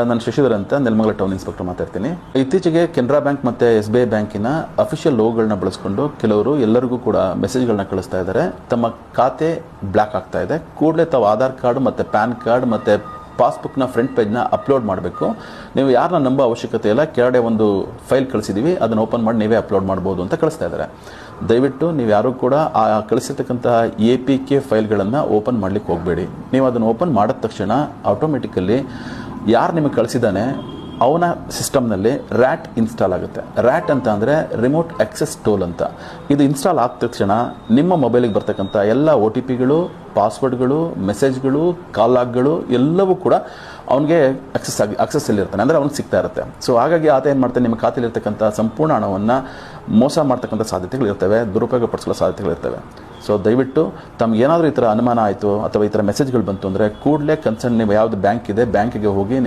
ನಾನು ಶಶಿಧರ್ ಅಂತ Nelamangala town inspector ಮಾತಾಡ್ತೀನಿ. ಇತ್ತೀಚೆಗೆ ಕೆನರಾ ಬ್ಯಾಂಕ್ ಮತ್ತು SBI ಬ್ಯಾಂಕಿನ ಅಫಿಷಿಯಲ್ ಲೋಗೋಗಳನ್ನ ಬಳಸ್ಕೊಂಡು ಕೆಲವರು ಎಲ್ಲರಿಗೂ ಕೂಡ ಮೆಸೇಜ್ಗಳನ್ನ ಕಳಿಸ್ತಾ ಇದ್ದಾರೆ. ತಮ್ಮ ಖಾತೆ ಬ್ಲಾಕ್ ಆಗ್ತಾ ಇದೆ, ಕೂಡಲೇ ತಾವು ಆಧಾರ್ ಕಾರ್ಡ್ ಮತ್ತು ಪ್ಯಾನ್ ಕಾರ್ಡ್ ಮತ್ತು ಪಾಸ್ಬುಕ್ನ ಫ್ರಂಟ್ ಪೇಜ್ನ ಅಪ್ಲೋಡ್ ಮಾಡಬೇಕು. ನೀವು ಯಾರನ್ನ ನಂಬೋ ಅವಶ್ಯಕತೆ ಇಲ್ಲ, ಕೆಳಗಡೆ ಒಂದು ಫೈಲ್ ಕಳಿಸಿದ್ದೀವಿ, ಅದನ್ನು ಓಪನ್ ಮಾಡಿ ನೀವೇ ಅಪ್ಲೋಡ್ ಮಾಡ್ಬೋದು ಅಂತ ಕಳಿಸ್ತಾ ಇದ್ದಾರೆ. ದಯವಿಟ್ಟು ನೀವು ಯಾರೂ ಕೂಡ ಆ ಕಳಿಸಿರ್ತಕ್ಕಂತಹ APK ಫೈಲ್ಗಳನ್ನು ಓಪನ್ ಮಾಡಲಿಕ್ಕೆ ಹೋಗಬೇಡಿ. ನೀವು ಅದನ್ನು ಓಪನ್ ಮಾಡಿದ ತಕ್ಷಣ ಆಟೋಮೆಟಿಕಲಿ ಯಾರು ನಿಮಗೆ ಕಳಿಸಿದ್ದಾನೆ ಅವನ ಸಿಸ್ಟಮ್ನಲ್ಲಿ ರ್ಯಾಟ್ ಇನ್ಸ್ಟಾಲ್ ಆಗುತ್ತೆ. ರ್ಯಾಟ್ ಅಂತ ಅಂದರೆ ರಿಮೋಟ್ ಆಕ್ಸೆಸ್ ಟೂಲ್ ಅಂತ. ಇದು ಇನ್ಸ್ಟಾಲ್ ಆದ ತಕ್ಷಣ ನಿಮ್ಮ ಮೊಬೈಲಿಗೆ ಬರ್ತಕ್ಕಂಥ ಎಲ್ಲ OTPಗಳು, ಪಾಸ್ವರ್ಡ್ಗಳು, ಮೆಸೇಜ್ಗಳು, ಕಾಲ್ ಲಾಗ್ಗಳು ಎಲ್ಲವೂ ಕೂಡ ಅವನಿಗೆ ಅಕ್ಸೆಸ್ಸಲ್ಲಿರ್ತಾನೆ, ಅಂದರೆ ಅವ್ನಿಗೆ ಸಿಗ್ತಾ ಇರುತ್ತೆ. ಸೊ ಹಾಗಾಗಿ ಆತ ಏನು ಮಾಡ್ತಾನೆ, ನಿಮ್ಮ ಖಾತೆಯಲ್ಲಿರ್ತಕ್ಕಂಥ ಸಂಪೂರ್ಣ ಹಣವನ್ನು ಮೋಸ ಮಾಡ್ತಕ್ಕಂಥ ಸಾಧ್ಯತೆಗಳಿರ್ತವೆ, ದುರುಪಯೋಗ ಪಡಿಸೋ ಸಾಧ್ಯತೆಗಳಿರ್ತವೆ. ಸೊ ದಯವಿಟ್ಟು ತಮಗೇನಾದರೂ ಈ ಥರ ಅನುಮಾನ ಆಯಿತು ಅಥವಾ ಈ ಥರ ಮೆಸೇಜ್ಗಳು ಬಂತು ಅಂದರೆ ಕೂಡಲೇ ಕನ್ಸರ್ನ್ ನೀವು ಯಾವುದು ಬ್ಯಾಂಕ್ ಇದೆ ಬ್ಯಾಂಕಿಗೆ ಹೋಗಿ